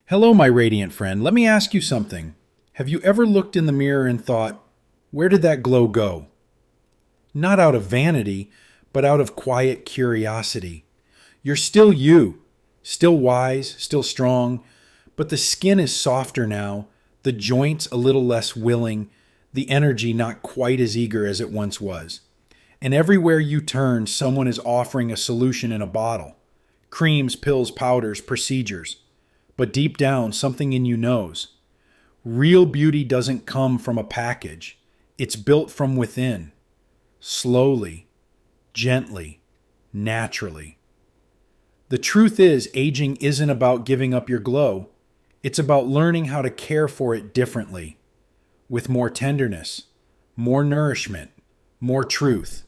Hello, my radiant friend. Let me ask you something. Have you ever looked in the mirror and thought, where did that glow go? Not out of vanity, but out of quiet curiosity. You're still you, still wise, still strong, but the skin is softer now, the joints a little less willing, the energy not quite as eager as it once was. And everywhere you turn, someone is offering a solution in a bottle. Creams, pills, powders, procedures. But deep down, something in you knows. Real beauty doesn't come from a package. It's built from within. Slowly, gently, naturally. The truth is, aging isn't about giving up your glow. It's about learning how to care for it differently. With more tenderness, more nourishment, more truth.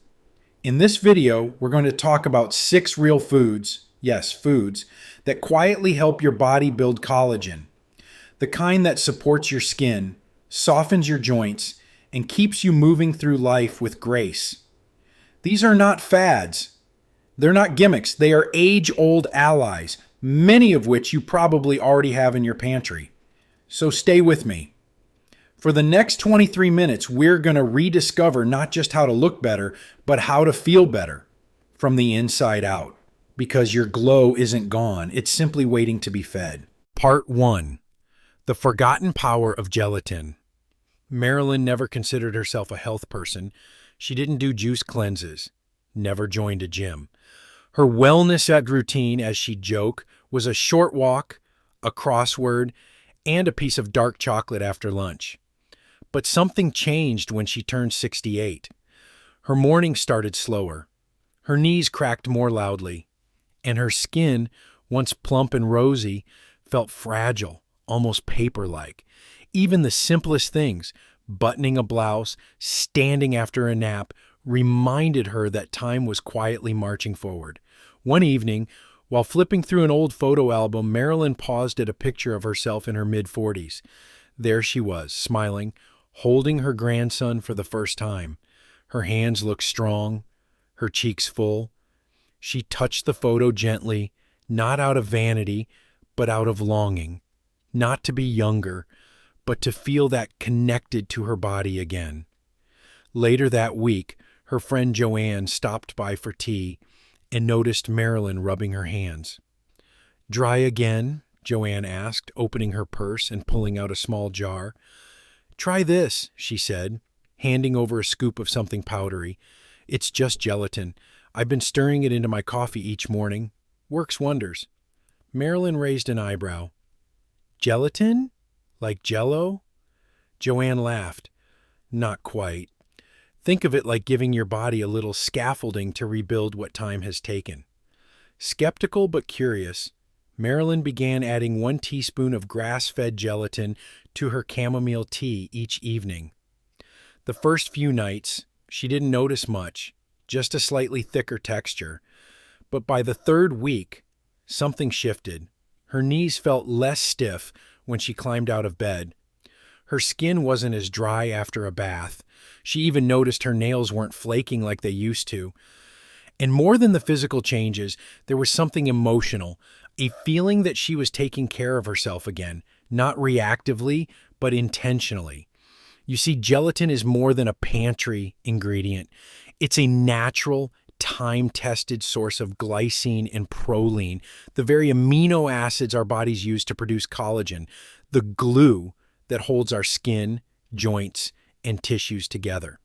In this video, we're going to talk about 6 real foods, yes, foods, that quietly help your body build collagen. The kind that supports your skin, softens your joints, and keeps you moving through life with grace. These are not fads. They're not gimmicks. They are age-old allies, many of which you probably already have in your pantry. So stay with me. For the next 23 minutes, we're going to rediscover not just how to look better, but how to feel better from the inside out. Because your glow isn't gone, it's simply waiting to be fed. Part 1. The Forgotten Power of Gelatin. Marilyn never considered herself a health person. She didn't do juice cleanses, never joined a gym. Her wellness routine, as she'd joke, was a short walk, a crossword, and a piece of dark chocolate after lunch. But something changed when she turned 68. Her morning started slower. Her knees cracked more loudly. And her skin, once plump and rosy, felt fragile, almost paper-like. Even the simplest things, buttoning a blouse, standing after a nap, reminded her that time was quietly marching forward. One evening, while flipping through an old photo album, Marilyn paused at a picture of herself in her mid-40s. There she was, smiling, holding her grandson for the first time. Her hands looked strong, her cheeks full. She touched the photo gently, not out of vanity, but out of longing. Not to be younger, but to feel that connected to her body again. Later that week, her friend Joanne stopped by for tea and noticed Marilyn rubbing her hands. "Dry again?" Joanne asked, opening her purse and pulling out a small jar. "Try this," she said, handing over a scoop of something powdery. "It's just gelatin. I've been stirring it into my coffee each morning. Works wonders." Marilyn raised an eyebrow. "Gelatin? Like Jell-O?" Joanne laughed. "Not quite. Think of it like giving your body a little scaffolding to rebuild what time has taken." Skeptical but curious, Marilyn began adding 1 teaspoon of grass-fed gelatin to her chamomile tea each evening. The first few nights, she didn't notice much, just a slightly thicker texture. But by the 3rd week, something shifted. Her knees felt less stiff when she climbed out of bed. Her skin wasn't as dry after a bath. She even noticed her nails weren't flaking like they used to. And more than the physical changes, there was something emotional, a feeling that she was taking care of herself again, not reactively, but intentionally. You see, gelatin is more than a pantry ingredient. It's a natural, time-tested source of glycine and proline, the very amino acids our bodies use to produce collagen, the glue that holds our skin, joints, and tissues together.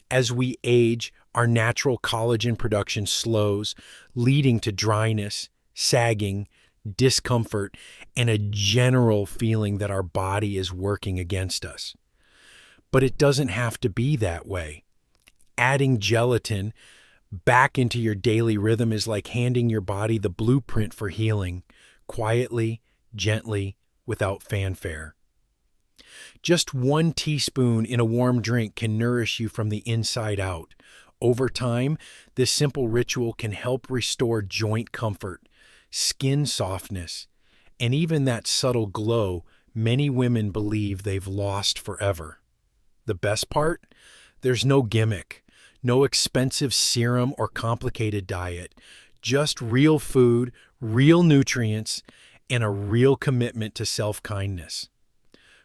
As we age, our natural collagen production slows, leading to dryness, sagging, discomfort, and a general feeling that our body is working against us. But it doesn't have to be that way. Adding gelatin back into your daily rhythm is like handing your body the blueprint for healing, quietly, gently, without fanfare. Just 1 teaspoon in a warm drink can nourish you from the inside out. Over time, this simple ritual can help restore joint comfort, skin softness, and even that subtle glow many women believe they've lost forever. The best part? There's no gimmick, no expensive serum or complicated diet, just real food, real nutrients, and a real commitment to self-kindness.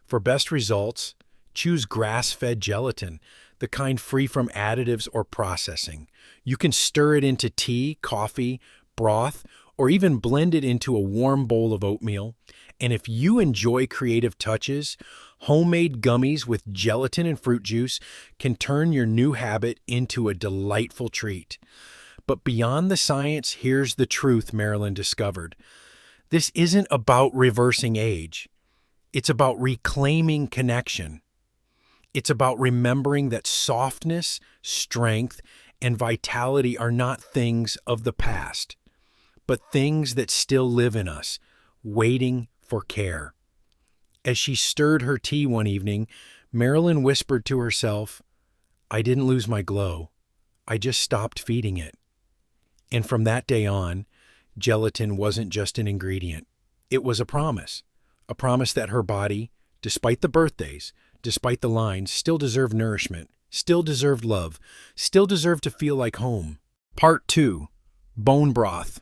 For best results, choose grass-fed gelatin, the kind free from additives or processing. You can stir it into tea, coffee, broth, or even blend it into a warm bowl of oatmeal. And if you enjoy creative touches, homemade gummies with gelatin and fruit juice can turn your new habit into a delightful treat. But beyond the science, here's the truth Marilyn discovered. This isn't about reversing age. It's about reclaiming connection. It's about remembering that softness, strength, and vitality are not things of the past, but things that still live in us, waiting for care. As she stirred her tea one evening, Marilyn whispered to herself, "I didn't lose my glow. I just stopped feeding it." And from that day on, gelatin wasn't just an ingredient. It was a promise that her body, despite the birthdays, despite the lines, still deserved nourishment, still deserved love, still deserved to feel like home. Part 2. Bone broth.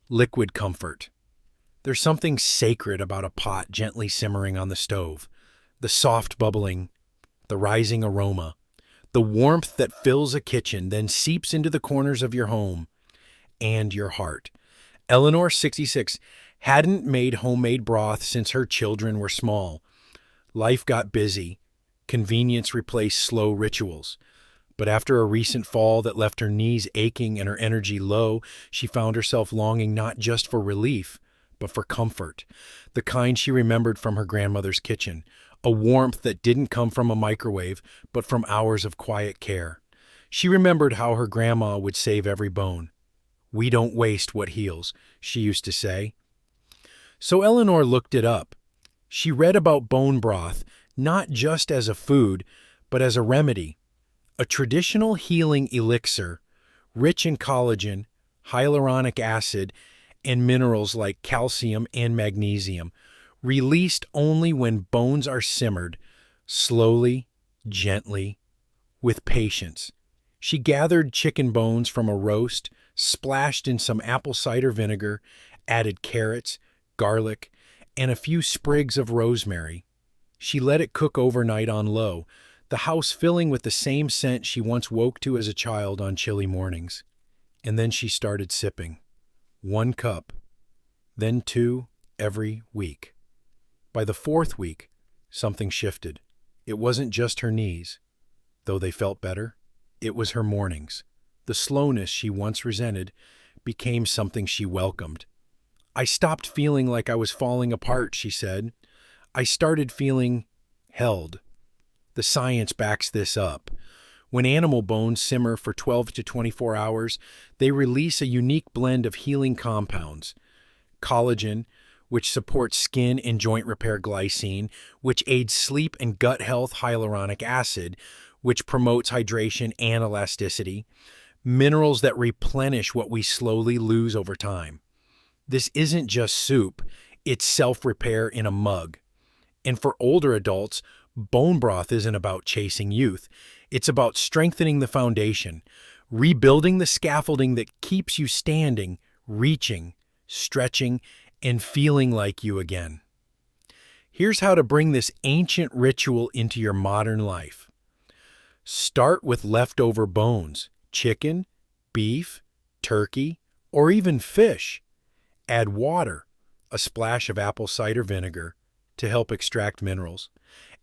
Liquid comfort. There's something sacred about a pot gently simmering on the stove. The soft bubbling, the rising aroma, the warmth that fills a kitchen, then seeps into the corners of your home and your heart. Eleanor, 66, hadn't made homemade broth since her children were small. Life got busy. Convenience replaced slow rituals. But after a recent fall that left her knees aching and her energy low, she found herself longing not just for relief, but for comfort, the kind she remembered from her grandmother's kitchen, a warmth that didn't come from a microwave, but from hours of quiet care. She remembered how her grandma would save every bone. "We don't waste what heals," she used to say. So Eleanor looked it up. She read about bone broth, not just as a food, but as a remedy, a traditional healing elixir, rich in collagen, hyaluronic acid, and minerals like calcium and magnesium, released only when bones are simmered, slowly, gently, with patience. She gathered chicken bones from a roast, splashed in some apple cider vinegar, added carrots, garlic, and a few sprigs of rosemary. She let it cook overnight on low, the house filling with the same scent she once woke to as a child on chilly mornings. And then she started sipping. 1 cup, then 2 every week. By the 4th week, something shifted. It wasn't just her knees, though they felt better. It was her mornings. The slowness she once resented became something she welcomed. "I stopped feeling like I was falling apart," she said. "I started feeling held." The science backs this up. When animal bones simmer for 12 to 24 hours, they release a unique blend of healing compounds. Collagen, which supports skin and joint repair; glycine, which aids sleep and gut health; hyaluronic acid, which promotes hydration and elasticity; minerals that replenish what we slowly lose over time. This isn't just soup, it's self-repair in a mug. And for older adults, bone broth isn't about chasing youth. It's about strengthening the foundation, rebuilding the scaffolding that keeps you standing, reaching, stretching, and feeling like you again. Here's how to bring this ancient ritual into your modern life. Start with leftover bones, chicken, beef, turkey, or even fish. Add water, a splash of apple cider vinegar, to help extract minerals,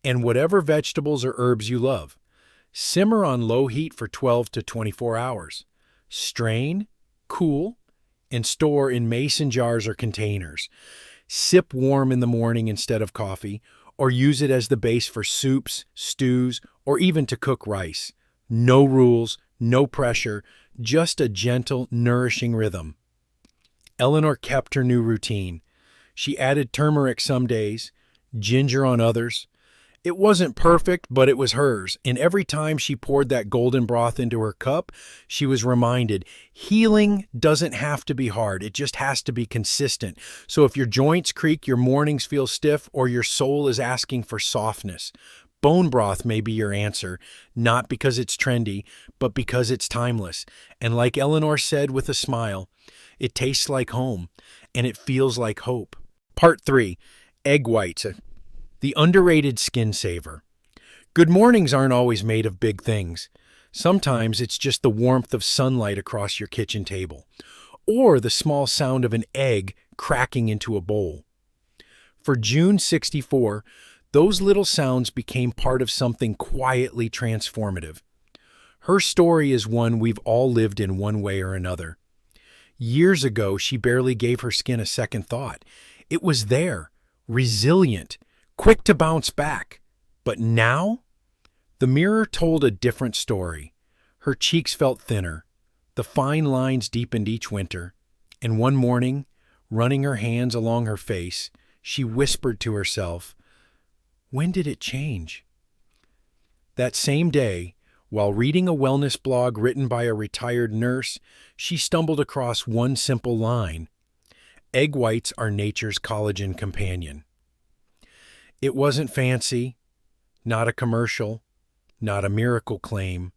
and whatever vegetables or herbs you love. Simmer on low heat for 12 to 24 hours. Strain, cool, and store in mason jars or containers. Sip warm in the morning instead of coffee, or use it as the base for soups, stews, or even to cook rice. No rules, no pressure, just a gentle, nourishing rhythm. Eleanor kept her new routine. She added turmeric some days, ginger on others. It wasn't perfect, but it was hers, and every time she poured that golden broth into her cup, she was reminded, healing doesn't have to be hard, it just has to be consistent. So if your joints creak, your mornings feel stiff, or your soul is asking for softness, bone broth may be your answer, not because it's trendy, but because it's timeless. And like Eleanor said with a smile, it tastes like home, and it feels like hope. Part 3. Egg whites, the underrated skin saver. Good mornings aren't always made of big things. Sometimes it's just the warmth of sunlight across your kitchen table, or the small sound of an egg cracking into a bowl. For June 64, those little sounds became part of something quietly transformative. Her story is one we've all lived in one way or another. Years ago, she barely gave her skin a second thought. It was there, resilient, quick to bounce back. But now, the mirror told a different story. Her cheeks felt thinner, the fine lines deepened each winter, and one morning, running her hands along her face, she whispered to herself, "When did it change?" That same day, while reading a wellness blog written by a retired nurse, she stumbled across one simple line: egg whites are nature's collagen companion. It wasn't fancy, not a commercial, not a miracle claim,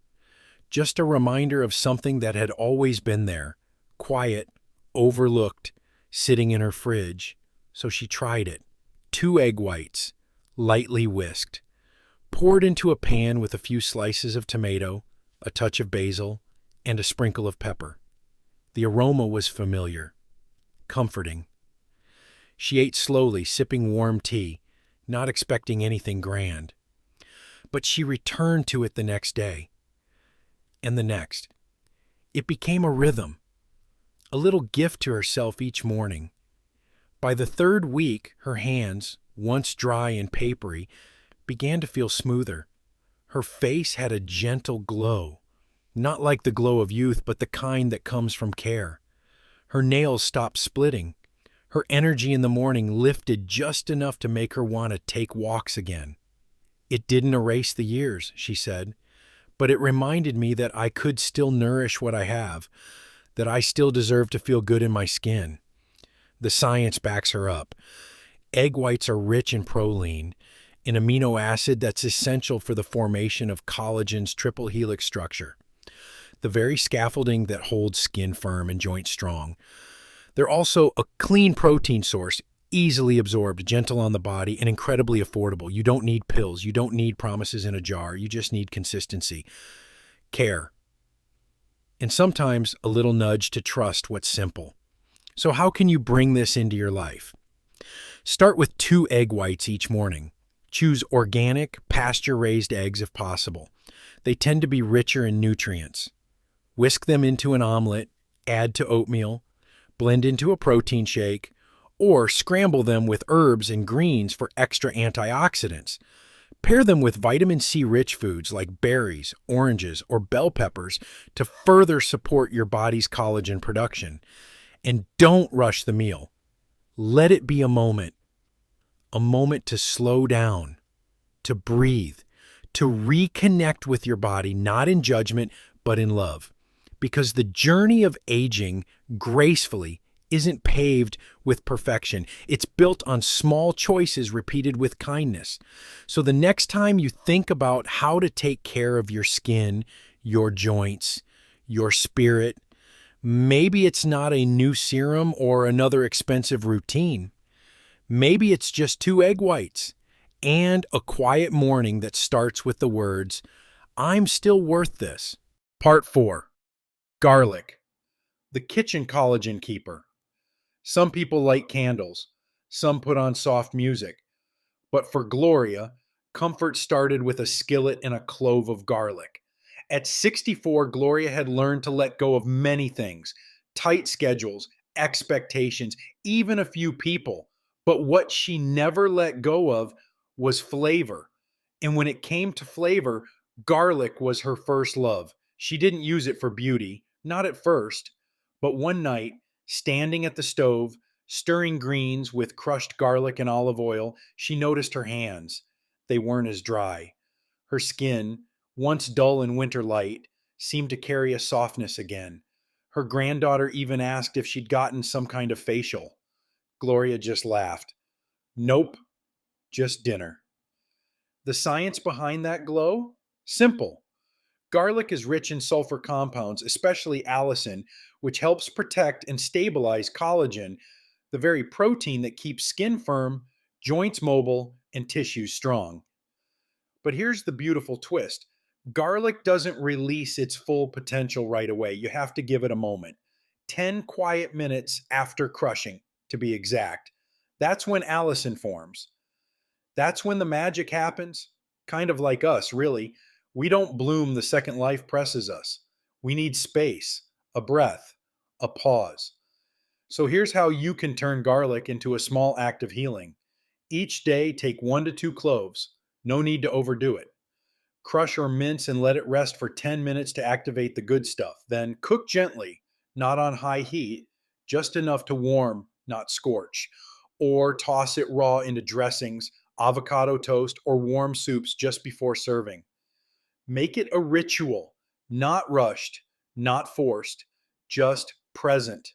just a reminder of something that had always been there, quiet, overlooked, sitting in her fridge. So she tried it. 2 egg whites, lightly whisked, poured into a pan with a few slices of tomato, a touch of basil, and a sprinkle of pepper. The aroma was familiar, comforting. She ate slowly, sipping warm tea, not expecting anything grand. But she returned to it the next day, and the next. It became a rhythm, a little gift to herself each morning. By the third week, her hands, once dry and papery, began to feel smoother. Her face had a gentle glow, not like the glow of youth, but the kind that comes from care. Her nails stopped splitting. Her energy in the morning lifted just enough to make her want to take walks again. It didn't erase the years, she said, but it reminded me that I could still nourish what I have, that I still deserve to feel good in my skin. The science backs her up. Egg whites are rich in proline, an amino acid that's essential for the formation of collagen's triple helix structure, the very scaffolding that holds skin firm and joints strong. They're also a clean protein source, easily absorbed, gentle on the body, and incredibly affordable. You don't need pills. You don't need promises in a jar. You just need consistency, care, and sometimes a little nudge to trust what's simple. So how can you bring this into your life? Start with 2 egg whites each morning. Choose organic, pasture-raised eggs if possible. They tend to be richer in nutrients. Whisk them into an omelet, add to oatmeal, blend into a protein shake, or scramble them with herbs and greens for extra antioxidants. Pair them with vitamin C-rich foods like berries, oranges, or bell peppers to further support your body's collagen production. And don't rush the meal. Let it be a moment to slow down, to breathe, to reconnect with your body, not in judgment, but in love. Because the journey of aging gracefully isn't paved with perfection. It's built on small choices repeated with kindness. So the next time you think about how to take care of your skin, your joints, your spirit, maybe it's not a new serum or another expensive routine. Maybe it's just 2 egg whites and a quiet morning that starts with the words, "I'm still worth this." Part 4. Garlic, the kitchen collagen keeper. Some people light candles. Some put on soft music. But for Gloria, comfort started with a skillet and a clove of garlic. At 64, Gloria had learned to let go of many things: tight schedules, expectations, even a few people. But what she never let go of was flavor. And when it came to flavor, garlic was her first love. She didn't use it for beauty, not at first. But one night, standing at the stove, stirring greens with crushed garlic and olive oil, she noticed her hands. They weren't as dry. Her skin, once dull in winter light, seemed to carry a softness again. Her granddaughter even asked if she'd gotten some kind of facial. Gloria just laughed. Nope, just dinner. The science behind that glow? Simple. Garlic is rich in sulfur compounds, especially allicin, which helps protect and stabilize collagen, the very protein that keeps skin firm, joints mobile, and tissues strong. But here's the beautiful twist: garlic doesn't release its full potential right away. You have to give it a moment. 10 quiet minutes after crushing, to be exact. That's when allicin forms. That's when the magic happens. Kind of like us, really. We don't bloom the second life presses us. We need space, a breath, a pause. So here's how you can turn garlic into a small act of healing. Each day, take 1 to 2 cloves. No need to overdo it. Crush or mince and let it rest for 10 minutes to activate the good stuff. Then cook gently, not on high heat, just enough to warm, not scorch. Or toss it raw into dressings, avocado toast, or warm soups just before serving. Make it a ritual, not rushed, not forced, just present.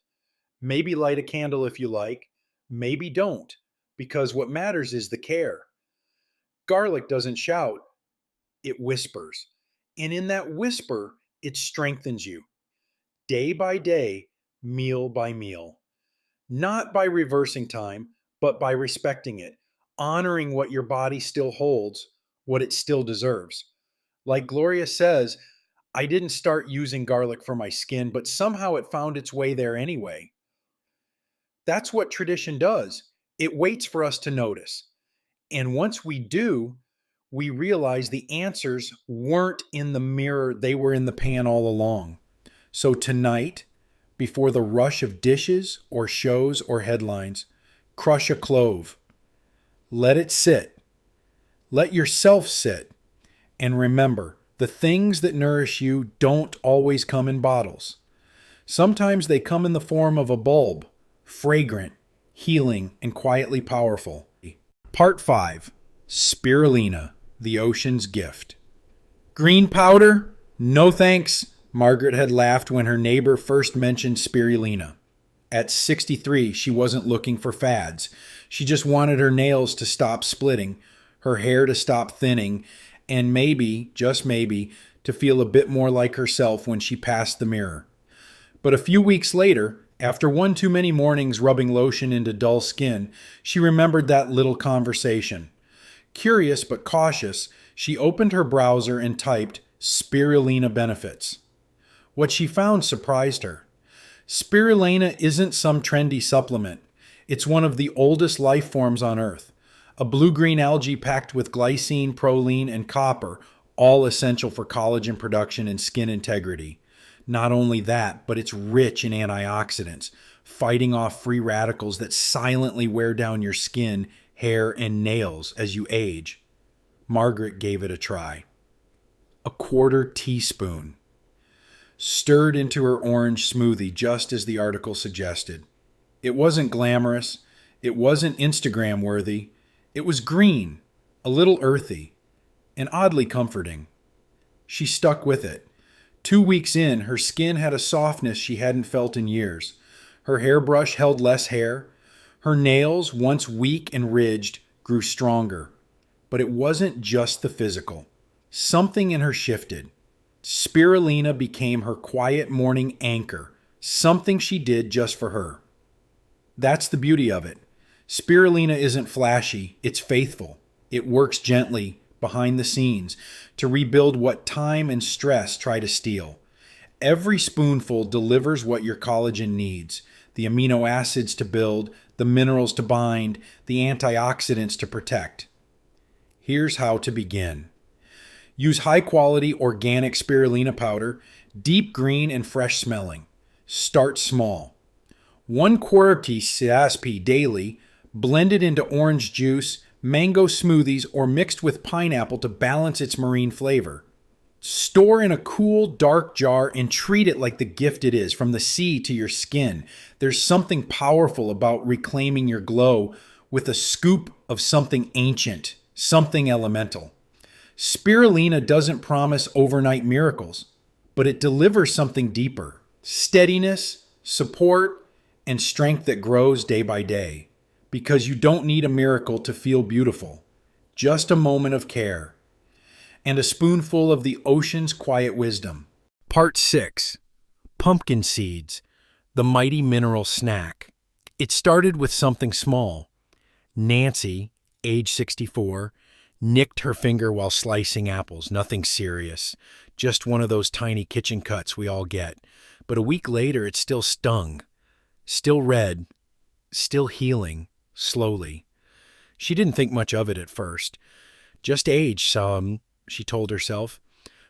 Maybe light a candle if you like, maybe don't, because what matters is the care. Garlic doesn't shout, it whispers. And in that whisper, it strengthens you day by day, meal by meal. Not by reversing time, but by respecting it, honoring what your body still holds, what it still deserves. Like Gloria says, I didn't start using garlic for my skin, but somehow it found its way there anyway. That's what tradition does. It waits for us to notice. And once we do, we realize the answers weren't in the mirror, they were in the pan all along. So tonight, before the rush of dishes or shows or headlines, crush a clove. Let it sit. Let yourself sit. And remember, the things that nourish you don't always come in bottles. Sometimes they come in the form of a bulb, fragrant, healing, and quietly powerful. Part 5. Spirulina, the ocean's gift. Green powder? No thanks, Margaret had laughed when her neighbor first mentioned spirulina. At 63, she wasn't looking for fads. She just wanted her nails to stop splitting, her hair to stop thinning, and maybe, just maybe, to feel a bit more like herself when she passed the mirror. But a few weeks later, after one too many mornings rubbing lotion into dull skin, she remembered that little conversation. Curious but cautious, she opened her browser and typed spirulina benefits. What she found surprised her. Spirulina isn't some trendy supplement. It's one of the oldest life forms on Earth. A blue-green algae packed with glycine, proline, and copper, all essential for collagen production and skin integrity. Not only that, but it's rich in antioxidants, fighting off free radicals that silently wear down your skin, hair, and nails as you age. Margaret gave it a try. A 1/4 teaspoon. Stirred into her orange smoothie just as the article suggested. It wasn't glamorous. It wasn't Instagram worthy. It was green, a little earthy, and oddly comforting. She stuck with it. 2 weeks in, her skin had a softness she hadn't felt in years. Her hairbrush held less hair. Her nails, once weak and ridged, grew stronger. But it wasn't just the physical. Something in her shifted. Spirulina became her quiet morning anchor, something she did just for her. That's the beauty of it. Spirulina isn't flashy, it's faithful. It works gently, behind the scenes, to rebuild what time and stress try to steal. Every spoonful delivers what your collagen needs: the amino acids to build, the minerals to bind, the antioxidants to protect. Here's how to begin. Use high-quality organic spirulina powder, deep green and fresh smelling. Start small. 1/4 CSP daily, blended into orange juice, mango smoothies, or mixed with pineapple to balance its marine flavor. Store in a cool, dark jar and treat it like the gift it is, from the sea to your skin. There's something powerful about reclaiming your glow with a scoop of something ancient, something elemental. Spirulina doesn't promise overnight miracles, but it delivers something deeper: steadiness, support, and strength that grows day by day. Because you don't need a miracle to feel beautiful, just a moment of care. And a spoonful of the ocean's quiet wisdom. Part 6. Pumpkin seeds, the mighty mineral snack. It started with something small. Nancy, age 64, nicked her finger while slicing apples. Nothing serious. Just one of those tiny kitchen cuts we all get. But a week later, it still stung. Still red. Still healing. Slowly. She didn't think much of it at first. Just age some, she told herself.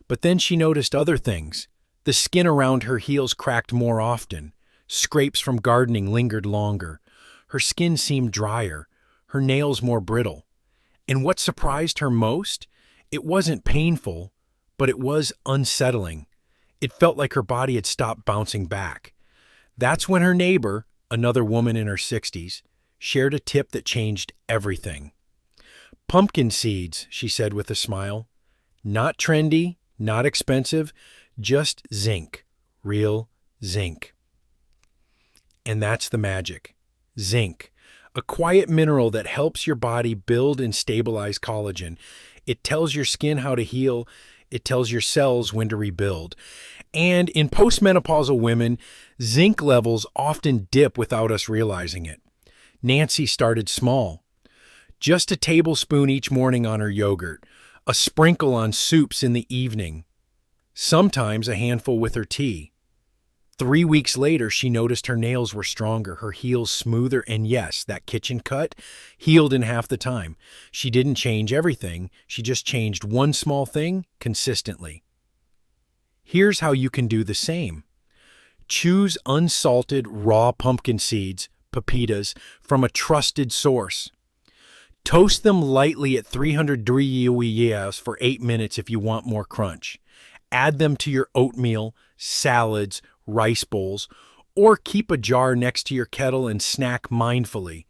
But then she noticed other things. The skin around her heels cracked more often. Scrapes from gardening lingered longer. Her skin seemed drier. Her nails more brittle. And what surprised her most? It wasn't painful, but it was unsettling. It felt like her body had stopped bouncing back. That's when her neighbor, another woman in her 60s, shared a tip that changed everything. Pumpkin seeds, she said with a smile. Not trendy, not expensive, just zinc. Real zinc. And that's the magic. Zinc. A quiet mineral that helps your body build and stabilize collagen. It tells your skin how to heal. It tells your cells when to rebuild. And in postmenopausal women, zinc levels often dip without us realizing it. Nancy started small. Just a tablespoon each morning on her yogurt, a sprinkle on soups in the evening, sometimes a handful with her tea. 3 weeks later, she noticed her nails were stronger, her heels smoother, and yes, that kitchen cut healed in half the time. She didn't change everything, she just changed one small thing consistently. Here's how you can do the same. Choose unsalted raw pumpkin seeds, pepitas, from a trusted source. Toast them lightly at 300 degrees for 8 minutes if you want more crunch. Add them to your oatmeal, salads, rice bowls, or keep a jar next to your kettle and snack mindfully.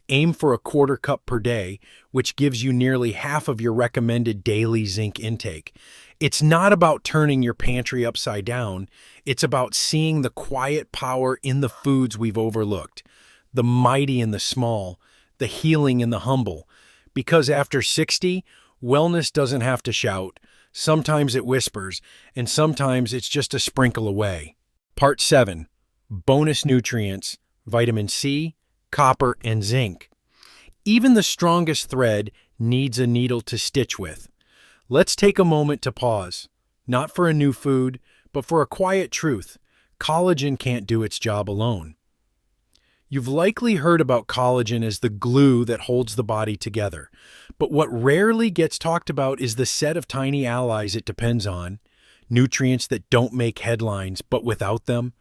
Aim for a quarter cup per day, which gives you nearly half of your recommended daily zinc intake. It's not about turning your pantry upside down. It's about seeing the quiet power in the foods we've overlooked, the mighty in the small, the healing in the humble. Because after 60, wellness doesn't have to shout. Sometimes it whispers, and sometimes it's just a sprinkle away. Part 7. Bonus nutrients, vitamin C, copper, and zinc. Even the strongest thread needs a needle to stitch with. Let's take a moment to pause. Not for a new food, but for a quiet truth. Collagen can't do its job alone. You've likely heard about collagen as the glue that holds the body together. But what rarely gets talked about is the set of tiny allies it depends on. Nutrients that don't make headlines, but without them,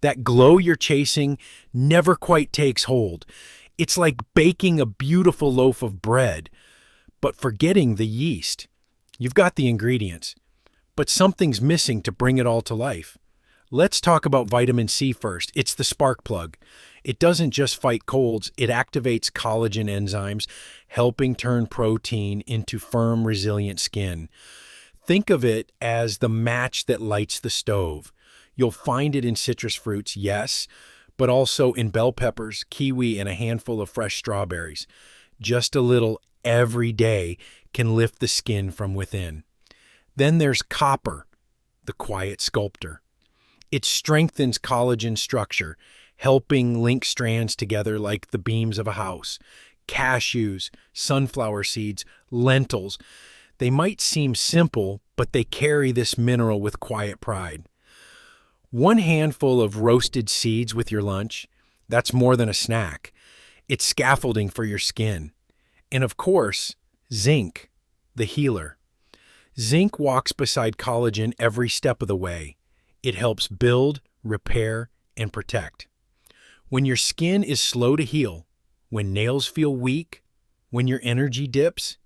that glow you're chasing never quite takes hold. It's like baking a beautiful loaf of bread, but forgetting the yeast. You've got the ingredients, but something's missing to bring it all to life. Let's talk about vitamin C first. It's the spark plug. It doesn't just fight colds, it activates collagen enzymes, helping turn protein into firm, resilient skin. Think of it as the match that lights the stove. You'll find it in citrus fruits, yes, but also in bell peppers, kiwi, and a handful of fresh strawberries. Just a little every day can lift the skin from within. Then there's copper, the quiet sculptor. It strengthens collagen structure, helping link strands together like the beams of a house. Cashews, sunflower seeds, lentils. They might seem simple, but they carry this mineral with quiet pride. One handful of roasted seeds with your lunch, that's more than a snack. It's scaffolding for your skin. And of course, zinc, the healer. Zinc walks beside collagen every step of the way. It helps build, repair, and protect. When your skin is slow to heal, when nails feel weak, when your energy dips,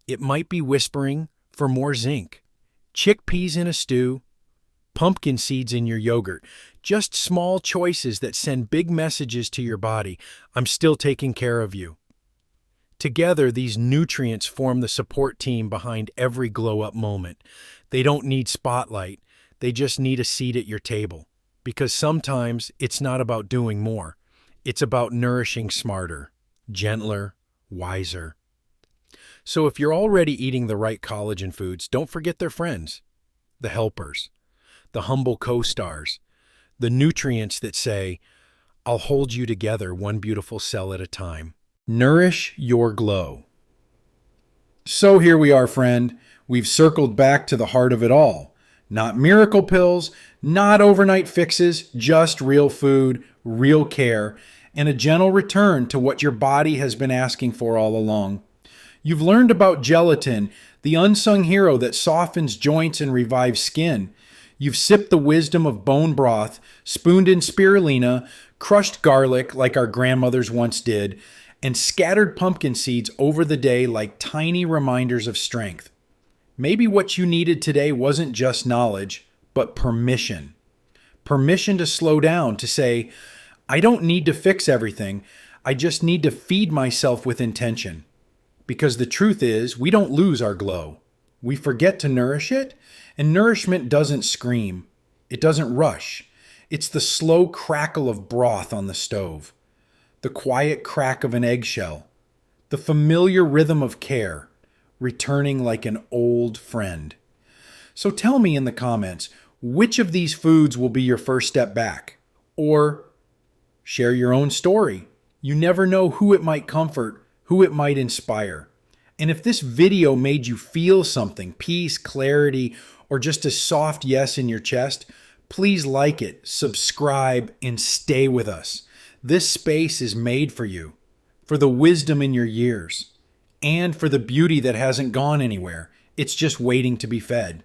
it might be whispering for more zinc. Chickpeas in a stew, pumpkin seeds in your yogurt. Just small choices that send big messages to your body. I'm still taking care of you. Together, these nutrients form the support team behind every glow-up moment. They don't need spotlight. They just need a seat at your table. Because sometimes it's not about doing more. It's about nourishing smarter, gentler, wiser. So if you're already eating the right collagen foods, don't forget their friends, the helpers, the humble co-stars, the nutrients that say, I'll hold you together one beautiful cell at a time. Nourish your glow. So here we are, friend. We've circled back to the heart of it all. Not miracle pills, not overnight fixes, just real food, real care, and a gentle return to what your body has been asking for all along. You've learned about gelatin, the unsung hero that softens joints and revives skin. You've sipped the wisdom of bone broth, spooned in spirulina, crushed garlic like our grandmothers once did, and scattered pumpkin seeds over the day like tiny reminders of strength. Maybe what you needed today wasn't just knowledge, but permission. Permission to slow down, to say, I don't need to fix everything. I just need to feed myself with intention. Because the truth is, we don't lose our glow. We forget to nourish it, and nourishment doesn't scream. It doesn't rush. It's the slow crackle of broth on the stove, the quiet crack of an eggshell, the familiar rhythm of care, returning like an old friend. So tell me in the comments, which of these foods will be your first step back? Or share your own story. You never know who it might comfort, who it might inspire. And if this video made you feel something, peace, clarity, or just a soft yes in your chest, please like it, subscribe, and stay with us. This space is made for you, for the wisdom in your years, and for the beauty that hasn't gone anywhere. It's just waiting to be fed.